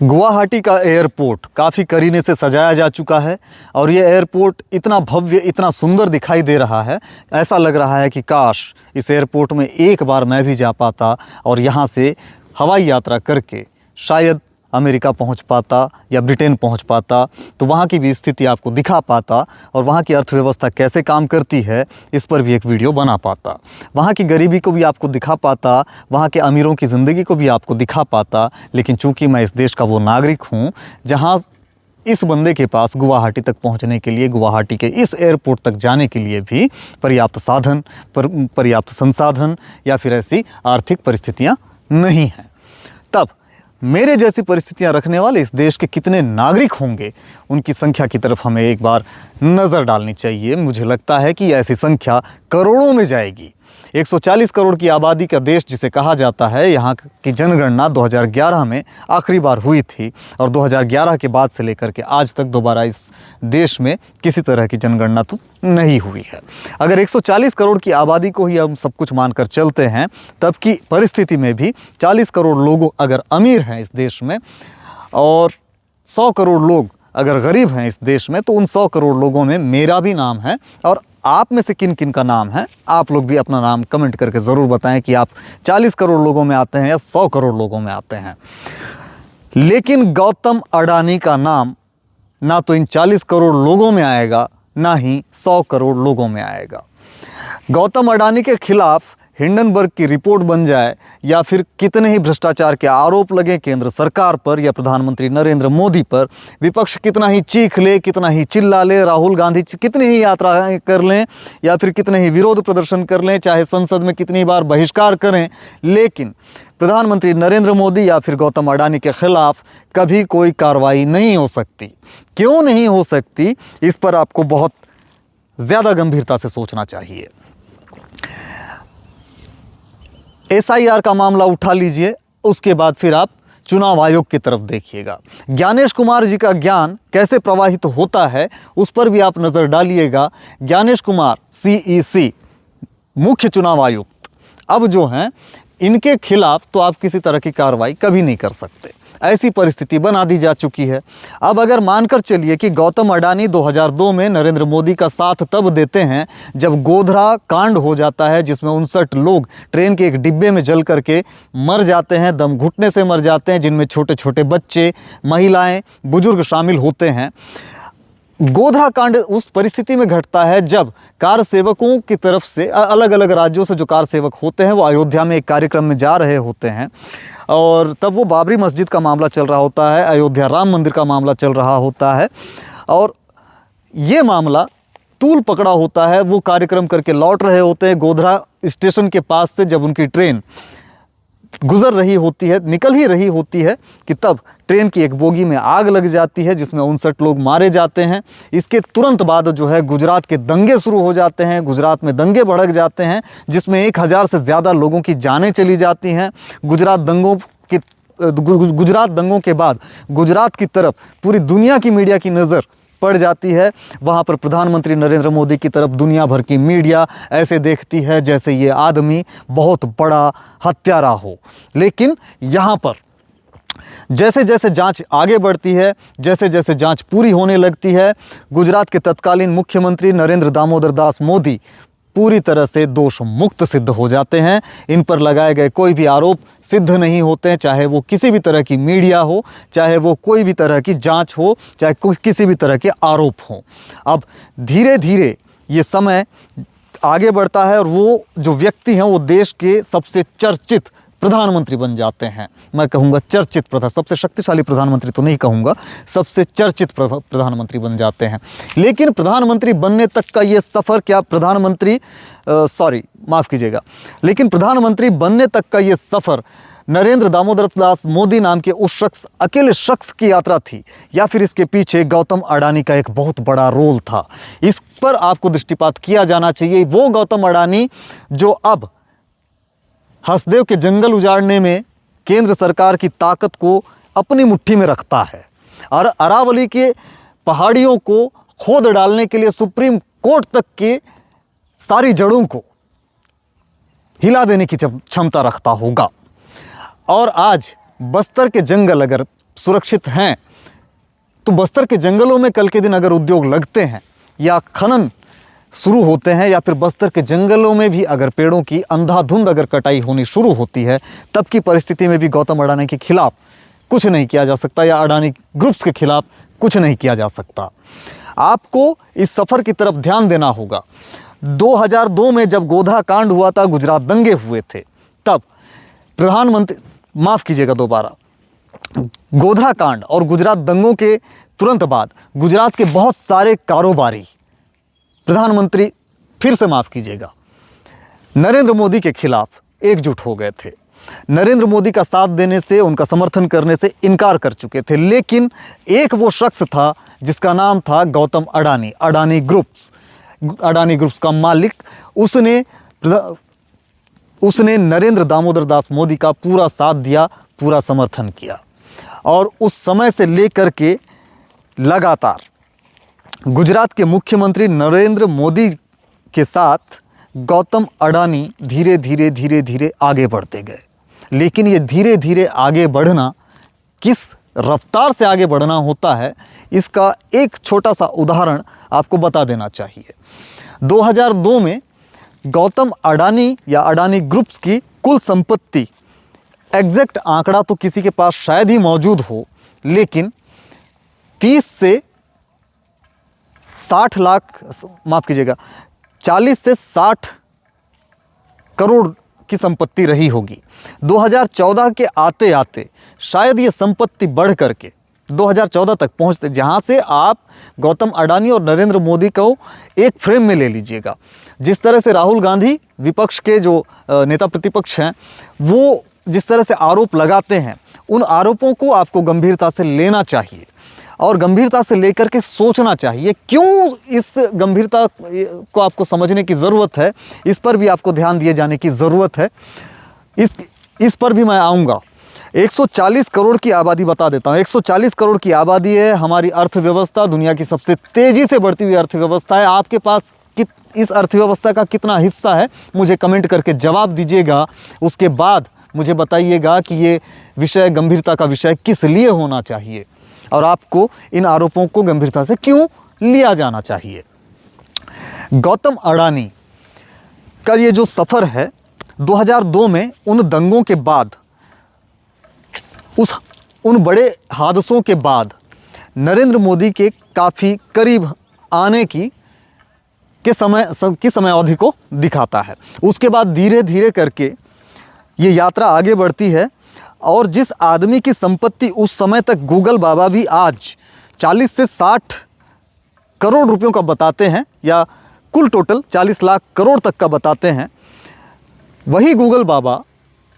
गुवाहाटी का एयरपोर्ट काफ़ी करीने से सजाया जा चुका है और ये एयरपोर्ट इतना भव्य, इतना सुंदर दिखाई दे रहा है, ऐसा लग रहा है कि काश इस एयरपोर्ट में एक बार मैं भी जा पाता और यहाँ से हवाई यात्रा करके शायद अमेरिका पहुँच पाता या ब्रिटेन पहुँच पाता, तो वहाँ की भी स्थिति आपको दिखा पाता और वहाँ की अर्थव्यवस्था कैसे काम करती है इस पर भी एक वीडियो बना पाता। वहाँ की गरीबी को भी आपको दिखा पाता, वहाँ के अमीरों की ज़िंदगी को भी आपको दिखा पाता। लेकिन चूंकि मैं इस देश का वो नागरिक हूँ जहाँ इस बंदे के पास गुवाहाटी तक पहुँचने के लिए, गुवाहाटी के इस एयरपोर्ट तक जाने के लिए भी पर्याप्त साधन, पर्याप्त संसाधन या फिर ऐसी आर्थिक परिस्थितियाँ नहीं हैं, तब मेरे जैसी परिस्थितियां रखने वाले इस देश के कितने नागरिक होंगे, उनकी संख्या की तरफ हमें एक बार नज़र डालनी चाहिए। मुझे लगता है कि ऐसी संख्या करोड़ों में जाएगी। 140 करोड़ की आबादी का देश जिसे कहा जाता है, यहाँ की जनगणना 2011 में आखिरी बार हुई थी और 2011 के बाद से लेकर के आज तक दोबारा इस देश में किसी तरह की जनगणना तो नहीं हुई है। अगर 140 करोड़ की आबादी को ही हम सब कुछ मानकर चलते हैं, तब की परिस्थिति में भी 40 करोड़ लोग अगर अमीर हैं इस देश में और 100 करोड़ लोग अगर गरीब हैं इस देश में, तो उन 100 करोड़ लोगों में मेरा भी नाम है और आप में से किन किन का नाम है, आप लोग भी अपना नाम कमेंट करके ज़रूर बताएं कि आप 40 करोड़ लोगों में आते हैं या 100 करोड़ लोगों में आते हैं। लेकिन गौतम अडानी का नाम ना तो इन 40 करोड़ लोगों में आएगा, ना ही 100 करोड़ लोगों में आएगा। गौतम अडानी के खिलाफ हिंडनबर्ग की रिपोर्ट बन जाए या फिर कितने ही भ्रष्टाचार के आरोप लगे केंद्र सरकार पर या प्रधानमंत्री नरेंद्र मोदी पर, विपक्ष कितना ही चीख ले, कितना ही चिल्ला ले, राहुल गांधी कितनी ही यात्रा कर लें या फिर कितने ही विरोध प्रदर्शन कर लें, चाहे संसद में कितनी बार बहिष्कार करें, लेकिन प्रधानमंत्री नरेंद्र मोदी या फिर गौतम अडानी के खिलाफ कभी कोई कार्रवाई नहीं हो सकती। क्यों नहीं हो सकती, इस पर आपको बहुत ज़्यादा गंभीरता से सोचना चाहिए। SIR का मामला उठा लीजिए, उसके बाद फिर आप चुनाव आयोग की तरफ देखिएगा। ज्ञानेश कुमार जी का ज्ञान कैसे प्रवाहित होता है उस पर भी आप नज़र डालिएगा। ज्ञानेश कुमार CEC मुख्य चुनाव आयुक्त अब जो हैं, इनके खिलाफ तो आप किसी तरह की कार्रवाई कभी नहीं कर सकते, ऐसी परिस्थिति बना दी जा चुकी है। अब अगर मानकर चलिए कि गौतम अडानी 2002 में नरेंद्र मोदी का साथ तब देते हैं जब गोधरा कांड हो जाता है, जिसमें 59 लोग ट्रेन के एक डिब्बे में जल करके मर जाते हैं, दम घुटने से मर जाते हैं, जिनमें छोटे छोटे बच्चे, महिलाएं, बुजुर्ग शामिल होते हैं। गोधरा कांड उस परिस्थिति में घटता है जब कार सेवकों की तरफ से, अलग अलग राज्यों से जो कार सेवक होते हैं, वो अयोध्या में एक कार्यक्रम में जा रहे होते हैं और तब वो बाबरी मस्जिद का मामला चल रहा होता है, अयोध्या राम मंदिर का मामला चल रहा होता है और ये मामला तूल पकड़ा होता है। वो कार्यक्रम करके लौट रहे होते हैं गोधरा स्टेशन के पास से, जब उनकी ट्रेन गुजर रही होती है, निकल ही रही होती है कि तब ट्रेन की एक बोगी में आग लग जाती है जिसमें 59 लोग मारे जाते हैं। इसके तुरंत बाद जो है गुजरात के दंगे शुरू हो जाते हैं, गुजरात में दंगे भड़क जाते हैं जिसमें 1000 से ज़्यादा लोगों की जानें चली जाती हैं। गुजरात दंगों के बाद गुजरात की तरफ पूरी दुनिया की मीडिया की नज़र पड़ जाती है। वहाँ पर प्रधानमंत्री नरेंद्र मोदी की तरफ दुनिया भर की मीडिया ऐसे देखती है जैसे ये आदमी बहुत बड़ा हत्यारा हो। लेकिन यहाँ पर जैसे जैसे जांच आगे बढ़ती है, जैसे जैसे जांच पूरी होने लगती है, गुजरात के तत्कालीन मुख्यमंत्री नरेंद्र दामोदर दास मोदी पूरी तरह से दोष मुक्त सिद्ध हो जाते हैं। इन पर लगाए गए कोई भी आरोप सिद्ध नहीं होते हैं, चाहे वो किसी भी तरह की मीडिया हो, चाहे वो कोई भी तरह की जांच हो, चाहे किसी भी तरह के आरोप हों। अब धीरे धीरे ये समय आगे बढ़ता है और वो जो व्यक्ति हैं वो देश के सबसे चर्चित प्रधानमंत्री बन जाते हैं। मैं कहूँगा चर्चित सबसे शक्तिशाली प्रधानमंत्री तो नहीं कहूँगा, सबसे चर्चित प्रधानमंत्री बन जाते हैं। लेकिन प्रधानमंत्री बनने तक का ये सफ़र, क्या प्रधानमंत्री माफ़ कीजिएगा, लेकिन प्रधानमंत्री बनने तक का ये सफ़र नरेंद्र दामोदर दास मोदी नाम के उस अकेले शख्स की यात्रा थी या फिर इसके पीछे गौतम अडानी का एक बहुत बड़ा रोल था? इस पर आपको दृष्टिपात किया जाना चाहिए। वो गौतम अडानी जो अब हसदेव के जंगल उजाड़ने में केंद्र सरकार की ताकत को अपनी मुट्ठी में रखता है और अरावली के पहाड़ियों को खोद डालने के लिए सुप्रीम कोर्ट तक के सारी जड़ों को हिला देने की क्षमता रखता होगा। और आज बस्तर के जंगल अगर सुरक्षित हैं तो बस्तर के जंगलों में कल के दिन अगर उद्योग लगते हैं या खनन शुरू होते हैं या फिर बस्तर के जंगलों में भी अगर पेड़ों की अंधाधुंध अगर कटाई होनी शुरू होती है, तब की परिस्थिति में भी गौतम अडानी के खिलाफ कुछ नहीं किया जा सकता या अडानी ग्रुप्स के खिलाफ कुछ नहीं किया जा सकता। आपको इस सफ़र की तरफ ध्यान देना होगा। 2002 में जब गोधरा कांड हुआ था, गुजरात दंगे हुए थे, तब प्रधानमंत्री, माफ़ कीजिएगा दोबारा, गोधरा कांड और गुजरात दंगों के तुरंत बाद गुजरात के बहुत सारे कारोबारी, प्रधानमंत्री, फिर से माफ़ कीजिएगा, नरेंद्र मोदी के खिलाफ एकजुट हो गए थे। नरेंद्र मोदी का साथ देने से, उनका समर्थन करने से इनकार कर चुके थे। लेकिन एक वो शख्स था जिसका नाम था गौतम अडानी, अडानी ग्रुप्स का मालिक। उसने नरेंद्र दामोदर दास मोदी का पूरा साथ दिया, पूरा समर्थन किया और उस समय से लेकर के लगातार गुजरात के मुख्यमंत्री नरेंद्र मोदी के साथ गौतम अडानी धीरे धीरे आगे बढ़ते गए। लेकिन ये धीरे धीरे आगे बढ़ना, किस रफ्तार से आगे बढ़ना होता है, इसका एक छोटा सा उदाहरण आपको बता देना चाहिए। 2002 में गौतम अडानी या अडानी ग्रुप्स की कुल संपत्ति, एग्जैक्ट आंकड़ा तो किसी के पास शायद ही मौजूद हो, लेकिन 30 से 60 लाख, माफ़ कीजिएगा, 40 से 60 करोड़ की संपत्ति रही होगी। 2014 के आते आते शायद ये संपत्ति बढ़ करके 2014 तक पहुंचते, जहां से आप गौतम अडानी और नरेंद्र मोदी को एक फ्रेम में ले लीजिएगा। जिस तरह से राहुल गांधी विपक्ष के जो नेता प्रतिपक्ष हैं, वो जिस तरह से आरोप लगाते हैं, उन आरोपों को आपको गंभीरता से लेना चाहिए और गंभीरता से लेकर के सोचना चाहिए। क्यों इस गंभीरता को आपको समझने की ज़रूरत है, इस पर भी आपको ध्यान दिए जाने की ज़रूरत है। इस पर भी मैं आऊँगा। 140 करोड़ की आबादी बता देता हूँ। 140 करोड़ की आबादी है हमारी अर्थव्यवस्था, दुनिया की सबसे तेज़ी से बढ़ती हुई अर्थव्यवस्था है। आपके पास इस अर्थव्यवस्था का कितना हिस्सा है, मुझे कमेंट करके जवाब दीजिएगा। उसके बाद मुझे बताइएगा कि ये विषय, गंभीरता का विषय किस लिए होना चाहिए और आपको इन आरोपों को गंभीरता से क्यों लिया जाना चाहिए। गौतम अडानी का ये जो सफ़र है, 2002 में उन दंगों के बाद, उन बड़े हादसों के बाद नरेंद्र मोदी के काफ़ी करीब आने की समय अवधि को दिखाता है। उसके बाद धीरे धीरे करके ये यात्रा आगे बढ़ती है और जिस आदमी की संपत्ति उस समय तक गूगल बाबा भी आज 40 से 60 करोड़ रुपयों का बताते हैं, या कुल टोटल 40 लाख करोड़ तक का बताते हैं, वही गूगल बाबा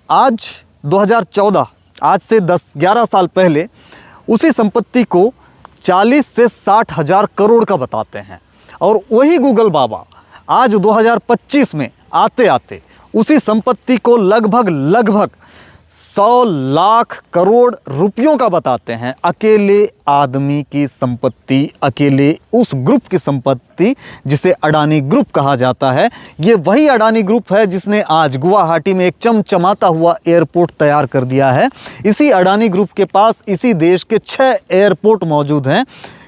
आज 2014, आज से 10-11 साल पहले, उसी संपत्ति को 40 से 60 हज़ार करोड़ का बताते हैं। और वही गूगल बाबा आज 2025 में आते आते उसी संपत्ति को लगभग 100 लाख करोड़ रुपयों का बताते हैं। अकेले आदमी की संपत्ति, अकेले उस ग्रुप की संपत्ति जिसे अडानी ग्रुप कहा जाता है। ये वही अडानी ग्रुप है जिसने आज गुवाहाटी में एक चमचमाता हुआ एयरपोर्ट तैयार कर दिया है। इसी अडानी ग्रुप के पास इसी देश के 6 एयरपोर्ट मौजूद हैं।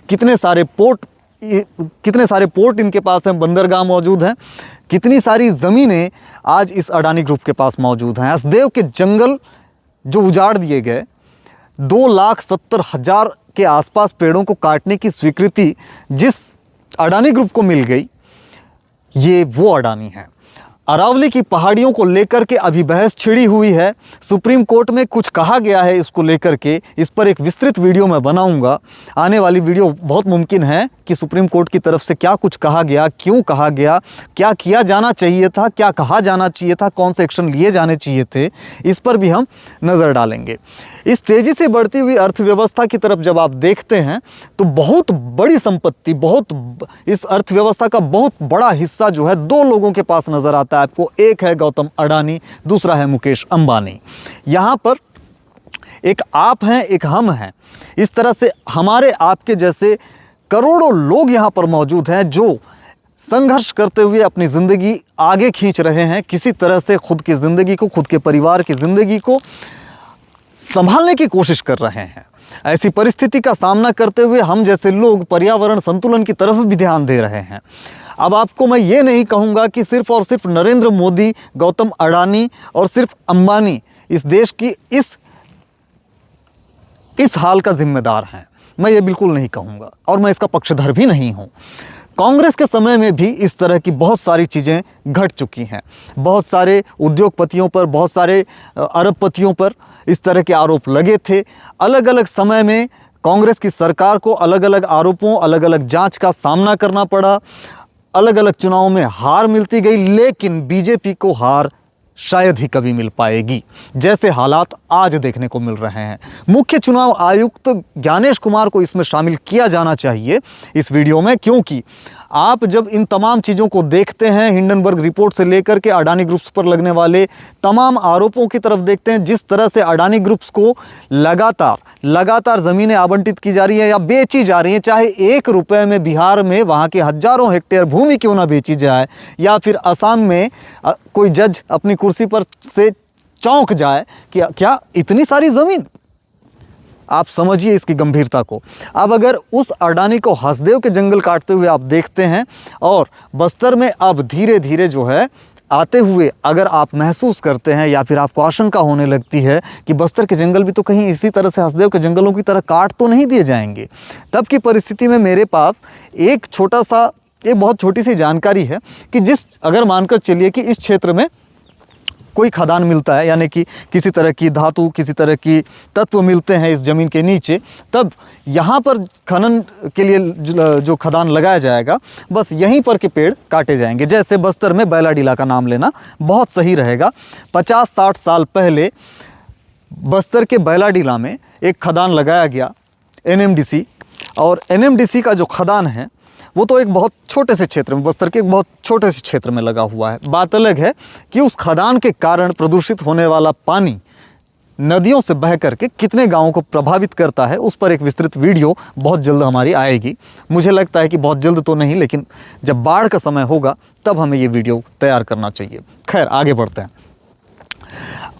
कितने सारे पोर्ट इनके पास हैं, बंदरगाह मौजूद हैं, कितनी सारी ज़मीनें आज इस अडानी ग्रुप के पास मौजूद हैं। हसदेव के जंगल जो उजाड़ दिए गए, 2,70,000 के आसपास पेड़ों को काटने की स्वीकृति जिस अडानी ग्रुप को मिल गई, ये वो अडानी है। अरावली की पहाड़ियों को लेकर के अभी बहस छिड़ी हुई है। सुप्रीम कोर्ट में कुछ कहा गया है इसको लेकर के। इस पर एक विस्तृत वीडियो मैं बनाऊंगा। आने वाली वीडियो बहुत मुमकिन है कि सुप्रीम कोर्ट की तरफ से क्या कुछ कहा गया, क्यों कहा गया, क्या किया जाना चाहिए था, क्या कहा जाना चाहिए था, कौन से एक्शन लिए जाने चाहिए थे, इस पर भी हम नज़र डालेंगे। इस तेज़ी से बढ़ती हुई अर्थव्यवस्था की तरफ जब आप देखते हैं तो बहुत बड़ी संपत्ति, इस अर्थव्यवस्था का बहुत बड़ा हिस्सा जो है 2 लोगों के पास नज़र आता है आपको। एक है गौतम अडानी, दूसरा है मुकेश अंबानी। यहाँ पर एक आप हैं, एक हम हैं। इस तरह से हमारे आपके जैसे करोड़ों लोग यहाँ पर मौजूद हैं जो संघर्ष करते हुए अपनी ज़िंदगी आगे खींच रहे हैं। किसी तरह से खुद की ज़िंदगी को, खुद के परिवार की ज़िंदगी को संभालने की कोशिश कर रहे हैं। ऐसी परिस्थिति का सामना करते हुए हम जैसे लोग पर्यावरण संतुलन की तरफ भी ध्यान दे रहे हैं। अब आपको मैं ये नहीं कहूँगा कि सिर्फ और सिर्फ नरेंद्र मोदी, गौतम अडानी और सिर्फ अंबानी इस देश की इस हाल का जिम्मेदार हैं, मैं ये बिल्कुल नहीं कहूँगा और मैं इसका पक्षधर भी नहीं हूँ। कांग्रेस के समय में भी इस तरह की बहुत सारी चीज़ें घट चुकी हैं। बहुत सारे उद्योगपतियों पर, बहुत सारे अरबपतियों पर इस तरह के आरोप लगे थे। अलग अलग समय में कांग्रेस की सरकार को अलग अलग आरोपों, अलग अलग जांच का सामना करना पड़ा। अलग अलग चुनावों में हार मिलती गई, लेकिन बीजेपी को हार शायद ही कभी मिल पाएगी, जैसे हालात आज देखने को मिल रहे हैं। मुख्य चुनाव आयुक्त ज्ञानेश कुमार को इसमें शामिल किया जाना चाहिए इस वीडियो में, क्योंकि आप जब इन तमाम चीज़ों को देखते हैं, हिंडनबर्ग रिपोर्ट से लेकर के अडानी ग्रुप्स पर लगने वाले तमाम आरोपों की तरफ देखते हैं, जिस तरह से अडानी ग्रुप्स को लगातार ज़मीनें आवंटित की जा रही है या बेची जा रही हैं, चाहे 1 रुपये में बिहार में वहाँ के हज़ारों हेक्टेयर भूमि क्यों ना बेची जाए, या फिर असम में कोई जज अपनी कुर्सी पर से चौंक जाए कि क्या इतनी सारी ज़मीन। आप समझिए इसकी गंभीरता को। अब अगर उस अडानी को हसदेव के जंगल काटते हुए आप देखते हैं और बस्तर में अब धीरे धीरे जो है आते हुए अगर आप महसूस करते हैं या फिर आपको आशंका होने लगती है कि बस्तर के जंगल भी तो कहीं इसी तरह से हसदेव के जंगलों की तरह काट तो नहीं दिए जाएंगे, तब की परिस्थिति में मेरे पास एक बहुत छोटी सी जानकारी है कि अगर मानकर चलिए कि इस क्षेत्र में कोई खदान मिलता है, यानी कि किसी तरह की धातु, किसी तरह की तत्व मिलते हैं इस ज़मीन के नीचे, तब यहाँ पर खनन के लिए जो खदान लगाया जाएगा, बस यहीं पर के पेड़ काटे जाएंगे। जैसे बस्तर में बैलाडीला का नाम लेना बहुत सही रहेगा। 50-60 साल पहले बस्तर के बैलाडीला में एक खदान लगाया गया NMDC, और NMDC का जो खदान है वो तो एक बहुत छोटे से क्षेत्र में, बस्तर के एक बहुत छोटे से क्षेत्र में लगा हुआ है। बात अलग है कि उस खदान के कारण प्रदूषित होने वाला पानी नदियों से बह करके कितने गांवों को प्रभावित करता है, उस पर एक विस्तृत वीडियो बहुत जल्द हमारी आएगी। मुझे लगता है कि बहुत जल्द तो नहीं, लेकिन जब बाढ़ का समय होगा तब हमें ये वीडियो तैयार करना चाहिए। खैर, आगे बढ़ते हैं।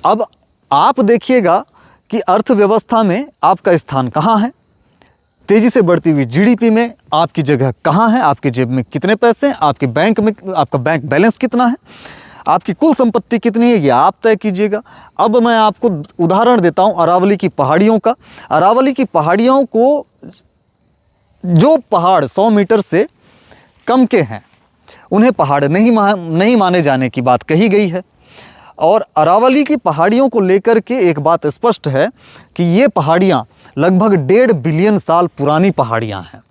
अब आप देखिएगा कि अर्थव्यवस्था में आपका स्थान कहाँ है, तेज़ी से बढ़ती हुई GDP में आपकी जगह कहाँ है, आपकी जेब में कितने पैसे हैं, आपके बैंक में आपका बैंक बैलेंस कितना है, आपकी कुल संपत्ति कितनी है, ये आप तय कीजिएगा। अब मैं आपको उदाहरण देता हूँ अरावली की पहाड़ियों का। अरावली की पहाड़ियों को, जो पहाड़ 100 मीटर से कम के हैं, उन्हें पहाड़ नहीं माने जाने की बात कही गई है। और अरावली की पहाड़ियों को लेकर के एक बात स्पष्ट है कि ये पहाड़ियाँ लगभग 1.5 बिलियन साल पुरानी पहाड़ियाँ हैं,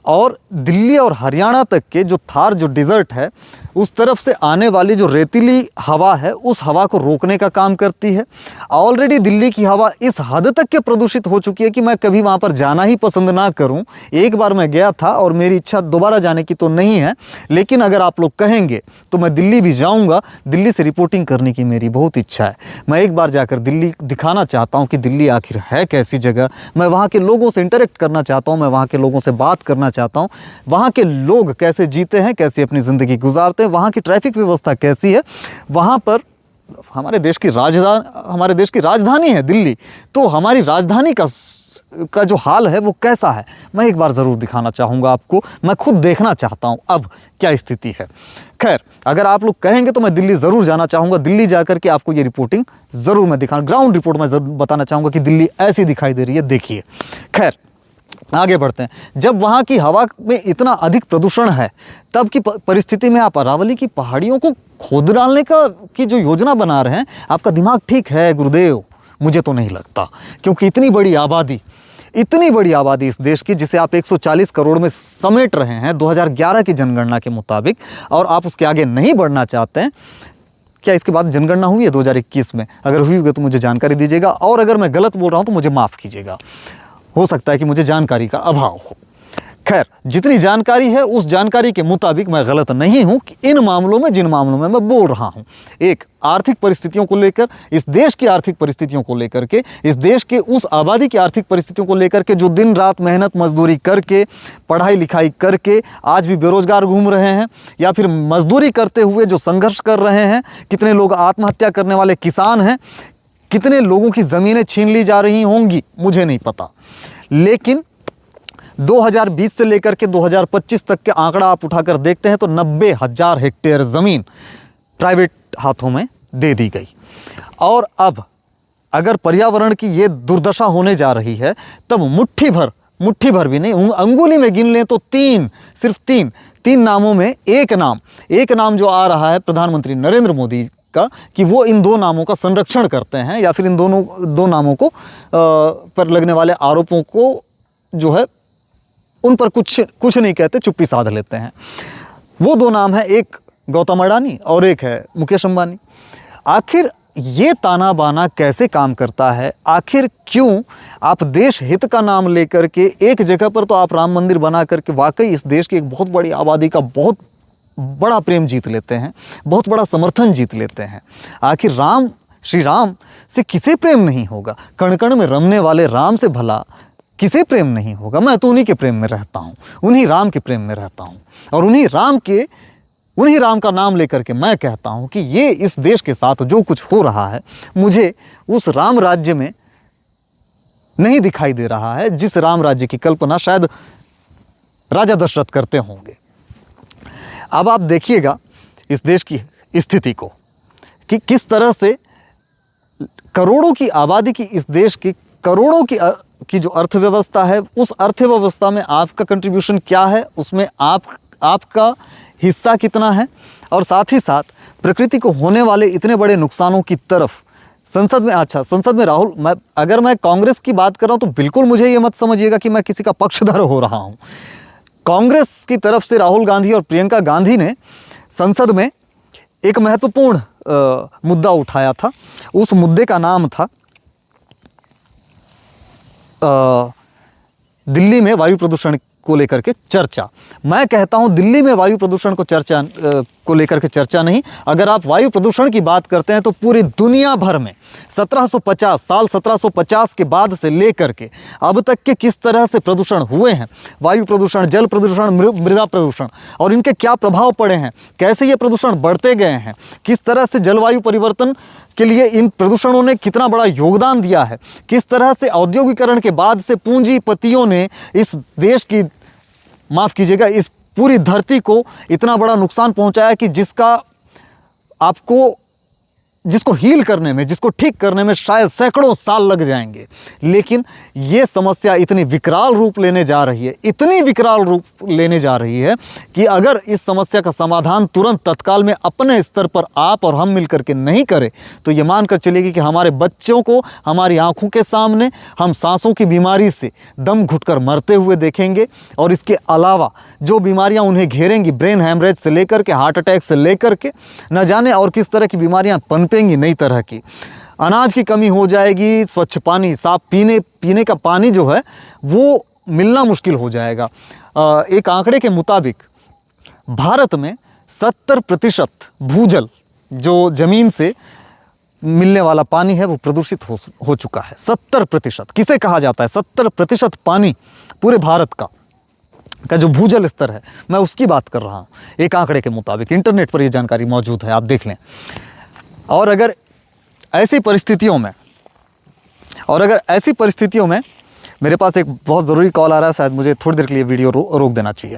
और दिल्ली और हरियाणा तक के जो थार जो डिज़र्ट है, उस तरफ से आने वाली जो रेतीली हवा है, उस हवा को रोकने का काम करती है। ऑलरेडी दिल्ली की हवा इस हद तक के प्रदूषित हो चुकी है कि मैं कभी वहाँ पर जाना ही पसंद ना करूँ। एक बार मैं गया था और मेरी इच्छा दोबारा जाने की तो नहीं है, लेकिन अगर आप लोग कहेंगे तो मैं दिल्ली भी जाऊँगा। दिल्ली से रिपोर्टिंग करने की मेरी बहुत इच्छा है। मैं एक बार जाकर दिल्ली दिखाना चाहता हूँ कि दिल्ली आखिर है कैसी जगह। मैं वहाँ के लोगों से इंटरेक्ट करना चाहता हूँ, मैं वहाँ के लोगों से बात करना चाहता हूँ, वहाँ के लोग कैसे जीते हैं, कैसे अपनी ज़िंदगी गुजारते हैं, वहाँ की ट्रैफिक व्यवस्था कैसी है। वहाँ पर हमारे देश की राजधानी है दिल्ली, तो हमारी राजधानी का जो हाल है वो कैसा है, मैं एक बार ज़रूर दिखाना चाहूँगा आपको। मैं खुद देखना चाहता हूँ अब क्या स्थिति है। खैर, अगर आप लोग कहेंगे तो मैं दिल्ली ज़रूर जाना चाहूँगा। दिल्ली जाकर के आपको ये रिपोर्टिंग ज़रूर मैं दिखाना, ग्राउंड रिपोर्ट में ज़रूर बताना चाहूँगा कि दिल्ली ऐसी दिखाई दे रही है, देखिए। खैर, आगे बढ़ते हैं। जब वहाँ की हवा में इतना अधिक प्रदूषण है, तब की परिस्थिति में आप अरावली की पहाड़ियों को खोद डालने की जो योजना बना रहे हैं, आपका दिमाग ठीक है गुरुदेव? मुझे तो नहीं लगता, क्योंकि इतनी बड़ी आबादी इस देश की, जिसे आप 140 करोड़ में समेट रहे हैं 2011 की जनगणना के मुताबिक, और आप उसके आगे नहीं बढ़ना चाहते हैं। क्या इसके बाद जनगणना हुई है 2021 में? अगर हुई होगी तो मुझे जानकारी दीजिएगा, और अगर मैं गलत बोल रहा हूँ तो मुझे माफ़ कीजिएगा। हो सकता है कि मुझे जानकारी का अभाव हो। खैर, जितनी जानकारी है उस जानकारी के मुताबिक मैं गलत नहीं हूं कि इन मामलों में, जिन मामलों में मैं बोल रहा हूं, एक आर्थिक परिस्थितियों को लेकर, इस देश की आर्थिक परिस्थितियों को लेकर के, इस देश के उस आबादी की आर्थिक परिस्थितियों को लेकर के जो दिन रात मेहनत मजदूरी करके, पढ़ाई लिखाई करके आज भी बेरोजगार घूम रहे हैं, या फिर मजदूरी करते हुए जो संघर्ष कर रहे हैं, कितने लोग आत्महत्या करने वाले किसान हैं, कितने लोगों की ज़मीनें छीन ली जा रही होंगी मुझे नहीं पता, लेकिन 2020 से लेकर के 2025 तक के आंकड़ा आप उठाकर देखते हैं तो 90,000 हेक्टेयर ज़मीन प्राइवेट हाथों में दे दी गई। और अब अगर पर्यावरण की ये दुर्दशा होने जा रही है तब मुट्ठी भर भी नहीं, अंगुली में गिन लें तो सिर्फ तीन नामों में एक नाम जो आ रहा है प्रधानमंत्री नरेंद्र मोदी का, कि वो इन दो नामों का संरक्षण करते हैं या फिर इन दो नामों को पर लगने वाले आरोपों को जो है उन पर कुछ नहीं कहते, चुप्पी साध लेते हैं। वो दो नाम है, एक गौतम अडानी और एक है मुकेश अंबानी। आखिर ये ताना बाना कैसे काम करता है? आखिर क्यों आप देश हित का नाम लेकर के एक जगह पर तो आप राम मंदिर बना करके वाकई इस देश की एक बहुत बड़ी आबादी का बहुत बड़ा प्रेम जीत लेते हैं, बहुत बड़ा समर्थन जीत लेते हैं। आखिर श्री राम से किसे प्रेम नहीं होगा? कण कण में रमने वाले राम से भला किसे प्रेम नहीं होगा? मैं तो उन्हीं के प्रेम में रहता हूँ, उन्हीं राम के प्रेम में रहता हूँ और उन्हीं राम का नाम लेकर के मैं कहता हूँ कि ये इस देश के साथ जो कुछ हो रहा है मुझे उस राम राज्य में नहीं दिखाई दे रहा है जिस राम राज्य की कल्पना शायद राजा दशरथ करते होंगे। अब आप देखिएगा इस देश की स्थिति को कि किस तरह से करोड़ों की आबादी की इस देश की करोड़ों की जो अर्थव्यवस्था है, उस अर्थव्यवस्था में आपका कंट्रीब्यूशन क्या है, उसमें आपका हिस्सा कितना है, और साथ ही साथ प्रकृति को होने वाले इतने बड़े नुकसानों की तरफ संसद में राहुल, अगर मैं कांग्रेस की बात कर रहा हूँ तो बिल्कुल मुझे ये मत समझिएगा कि मैं किसी का पक्षधर हो रहा हूँ। कांग्रेस की तरफ से राहुल गांधी और प्रियंका गांधी ने संसद में एक महत्वपूर्ण मुद्दा उठाया था। उस मुद्दे का नाम था दिल्ली में वायु प्रदूषण को लेकर के चर्चा। मैं कहता हूं दिल्ली में वायु प्रदूषण को लेकर के चर्चा नहीं, अगर आप वायु प्रदूषण की बात करते हैं तो पूरी दुनिया भर में 1750 के बाद से लेकर के अब तक के किस तरह से प्रदूषण हुए हैं, वायु प्रदूषण, जल प्रदूषण, मृदा प्रदूषण, और इनके क्या प्रभाव पड़े हैं, कैसे ये प्रदूषण बढ़ते गए हैं, किस तरह से जलवायु परिवर्तन के लिए इन प्रदूषणों ने कितना बड़ा योगदान दिया है, किस तरह से औद्योगिकरण के बाद से पूंजीपतियों ने इस देश की, माफ़ कीजिएगा, इस पूरी धरती को इतना बड़ा नुकसान पहुंचाया कि जिसको हील करने में, जिसको ठीक करने में शायद सैकड़ों साल लग जाएंगे। लेकिन ये समस्या इतनी विकराल रूप लेने जा रही है, इतनी विकराल रूप लेने जा रही है कि अगर इस समस्या का समाधान तुरंत तत्काल में अपने स्तर पर आप और हम मिलकर के नहीं करें तो ये मानकर चलेगी कि हमारे बच्चों को हमारी आंखों के सामने हम सांसों की बीमारी से दम घुटकर मरते हुए देखेंगे। और इसके अलावा जो बीमारियां उन्हें घेरेंगी, ब्रेन हैमरेज से लेकर के हार्ट अटैक से लेकर के न जाने और किस तरह की बीमारियां पनपेंगी, नई तरह की, अनाज की कमी हो जाएगी, स्वच्छ पानी, साफ पीने का पानी जो है वो मिलना मुश्किल हो जाएगा। एक आंकड़े के मुताबिक भारत में 70% भूजल, जो ज़मीन से मिलने वाला पानी है, वो प्रदूषित हो चुका है। 70% किसे कहा जाता है? 70% पानी पूरे भारत का जो भूजल स्तर है, मैं उसकी बात कर रहा हूँ। एक आंकड़े के मुताबिक, इंटरनेट पर ये जानकारी मौजूद है, आप देख लें। और अगर ऐसी परिस्थितियों में मेरे पास एक बहुत ज़रूरी कॉल आ रहा है, शायद मुझे थोड़ी देर के लिए वीडियो रोक देना चाहिए।